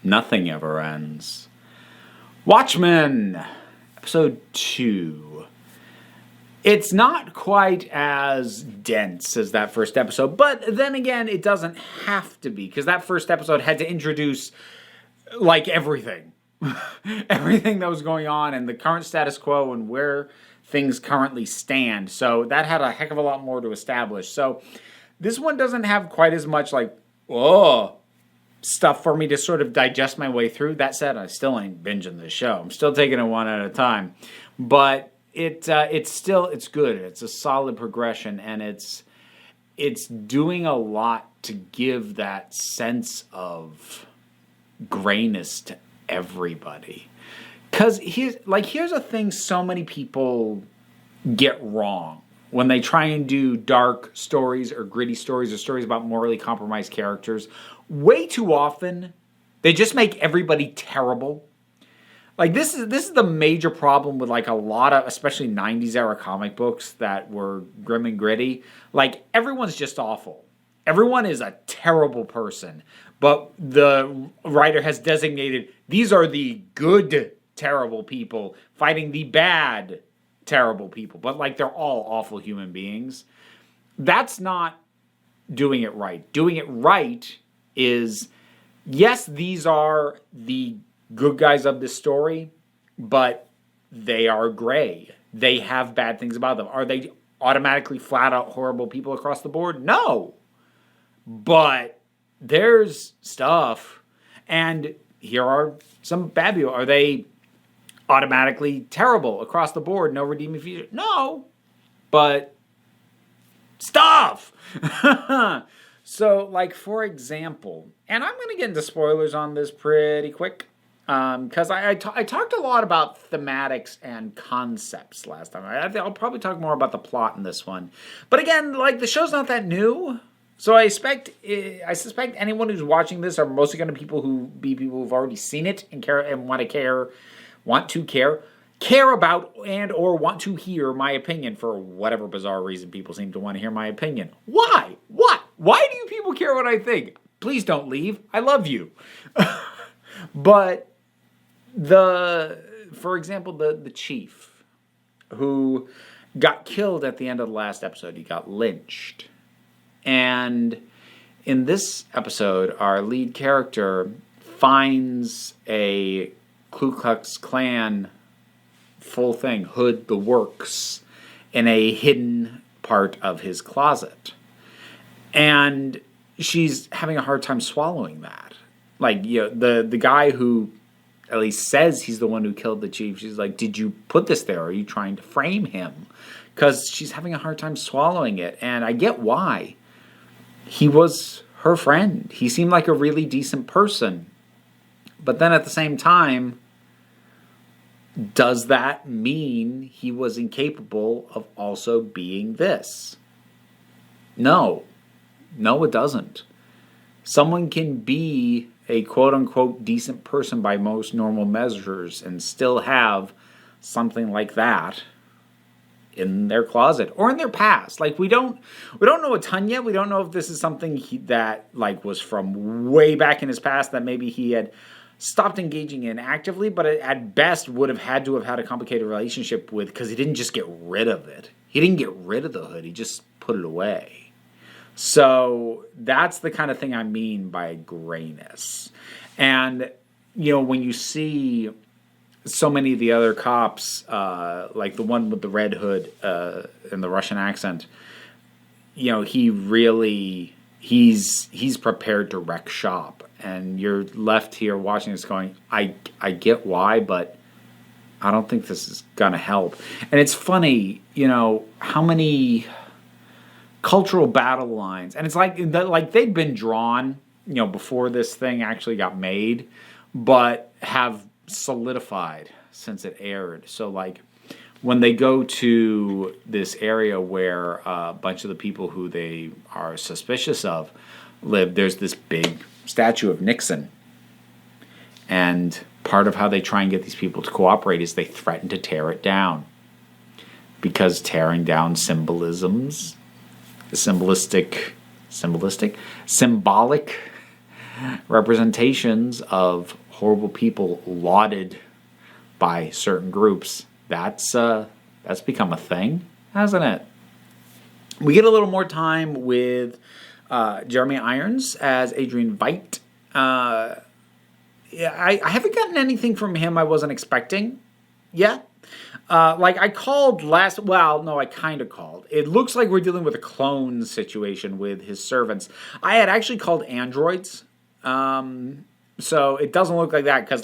Nothing ever ends. Watchmen, episode 2. It's not quite as dense as that first episode, but then again, it doesn't have to be, because that first episode had to introduce, like, everything. Everything that was going on and the current status quo and where things currently stand. So that had a heck of a lot more to establish. So this one doesn't have quite as much, like, stuff for me to sort of digest my way through. That said, I still ain't binging this show. I'm still taking it one at a time. But it's good. It's a solid progression, and it's doing a lot to give that sense of grayness to everybody. Because here's a thing so many people get wrong when they try and do dark stories or gritty stories or stories about morally compromised characters. Way too often, they just make everybody terrible. Like, this is the major problem with, like, a lot of, especially 90s era comic books that were grim and gritty. Like, everyone's just awful. Everyone is a terrible person. But the writer has designated, these are the good terrible people fighting the bad terrible people. But, like, they're all awful human beings. That's not doing it right. Doing it right is, yes, these are the good guys of this story, but they are gray. They have bad things about them. Are they automatically flat out horrible people across the board? No. But there's stuff. And here are some bad people. Are they automatically terrible across the board? No redeeming feature? No. But stuff. So, like, for example, and I'm going to get into spoilers on this pretty quick. Because I talked a lot about thematics and concepts last time. I'll probably talk more about the plot in this one. But again, like, the show's not that new. So I suspect anyone who's watching this are mostly going to be people who've already seen it and care and want to care about and or want to hear my opinion for whatever bizarre reason people seem to want to hear my opinion. Why? What? Why do you people care what I think? Please don't leave. I love you. But for example, the chief who got killed at the end of the last episode, he got lynched. And in this episode, our lead character finds a Ku Klux Klan full thing, hood, the works, in a hidden part of his closet. And she's having a hard time swallowing that. Like, you know, the guy who at least says he's the one who killed the chief, she's like, did you put this there? Are you trying to frame him? Because she's having a hard time swallowing it. And I get why. He was her friend. He seemed like a really decent person. But then at the same time, does that mean he was incapable of also being this? No. No, it doesn't. Someone can be a quote-unquote decent person by most normal measures and still have something like that in their closet or in their past. Like, we don't know a ton yet. We don't know if this is something that like was from way back in his past that maybe he had stopped engaging in actively, but at best would have had to have had a complicated relationship with, because he didn't just get rid of it. He didn't get rid of the hood. He just put it away. So that's the kind of thing I mean by grayness. And, you know, when you see so many of the other cops, like the one with the red hood and the Russian accent, you know, he's prepared to wreck shop. And you're left here watching this going, I get why, but I don't think this is going to help. And it's funny, you know, how many cultural battle lines, and it's like they'd been drawn, you know, before this thing actually got made, but have solidified since it aired. So, like, when they go to this area where a bunch of the people who they are suspicious of live, there's this big statue of Nixon. And part of how they try and get these people to cooperate is they threaten to tear it down. Because tearing down symbolic representations of horrible people lauded by certain groups, that's become a thing, hasn't it? We get a little more time with Jeremy Irons as Adrian Veidt. I haven't gotten anything from him I wasn't expecting yet. I called I kind of called. It looks like we're dealing with a clone situation with his servants. I had actually called androids. So it doesn't look like that because,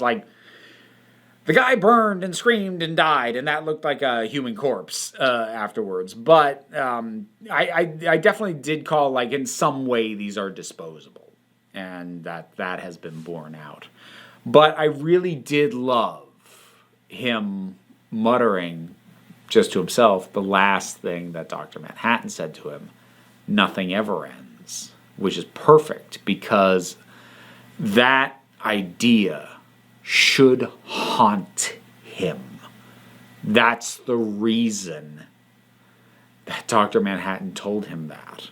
the guy burned and screamed and died, and that looked like a human corpse afterwards. But I definitely did call, in some way these are disposable, and that has been borne out. But I really did love him muttering just to himself the last thing that Dr. Manhattan said to him, "Nothing ever ends," which is perfect because that idea should haunt him. That's the reason that Dr. Manhattan told him that.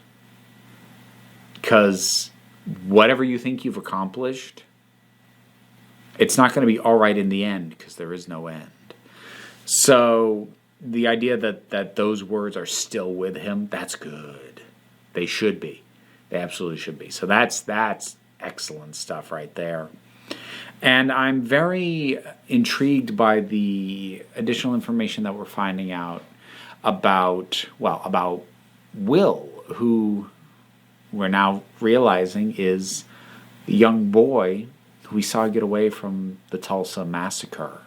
Because whatever you think you've accomplished, it's not going to be all right in the end because there is no end. So the idea that those words are still with him, that's good. They should be. They absolutely should be. So that's excellent stuff right there. And I'm very intrigued by the additional information that we're finding out about Will, who we're now realizing is the young boy who we saw get away from the Tulsa massacre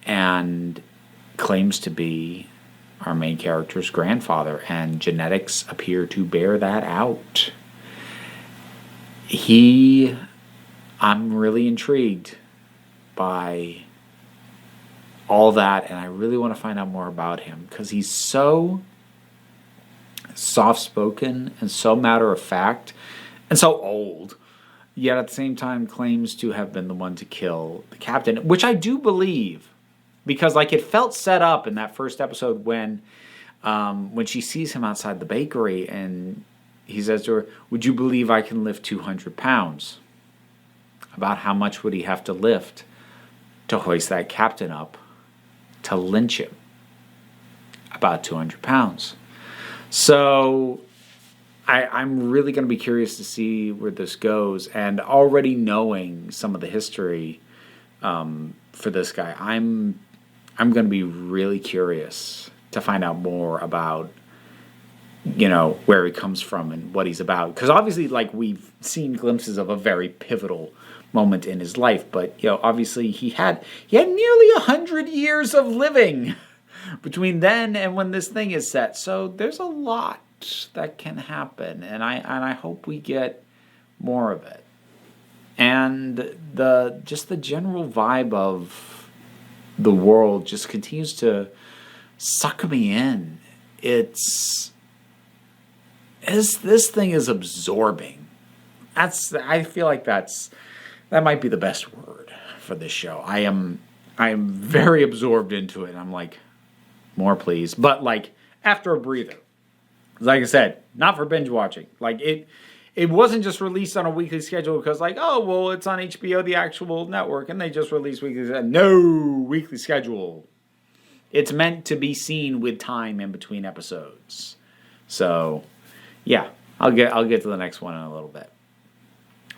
and claims to be our main character's grandfather, and genetics appear to bear that out. I'm really intrigued by all that, and I really want to find out more about him because he's so soft-spoken and so matter-of-fact and so old, yet at the same time claims to have been the one to kill the captain, which I do believe because it felt set up in that first episode when she sees him outside the bakery and he says to her, "Would you believe I can lift 200 pounds? About how much would he have to lift to hoist that captain up to lynch him? About 200 pounds. So I'm really going to be curious to see where this goes. And already knowing some of the history for this guy, I'm going to be really curious to find out more about where he comes from and what he's about. Because obviously, we've seen glimpses of a very pivotal moment in his life, but obviously he had nearly 100 years of living between then and when this thing is set. So there's a lot that can happen, and I hope we get more of it. And the general vibe of the world just continues to suck me in. This thing is absorbing. I feel like that might be the best word for this show. I am very absorbed into it. And I'm like, more please. But after a breather. Like I said, not for binge watching. It wasn't just released on a weekly schedule because it's on HBO, the actual network, and they just released weekly. No weekly schedule. It's meant to be seen with time in between episodes. So, yeah, I'll get to the next one in a little bit.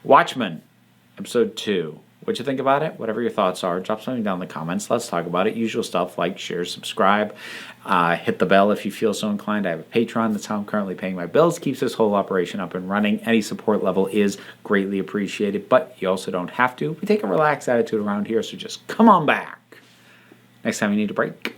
Watchmen. Episode 2. What you think about it? Whatever your thoughts are, drop something down in the comments. Let's talk about it. Usual stuff, like, share, subscribe. Hit the bell if you feel so inclined. I have a Patreon. That's how I'm currently paying my bills. Keeps this whole operation up and running. Any support level is greatly appreciated, but you also don't have to. We take a relaxed attitude around here, so just come on back. Next time you need a break,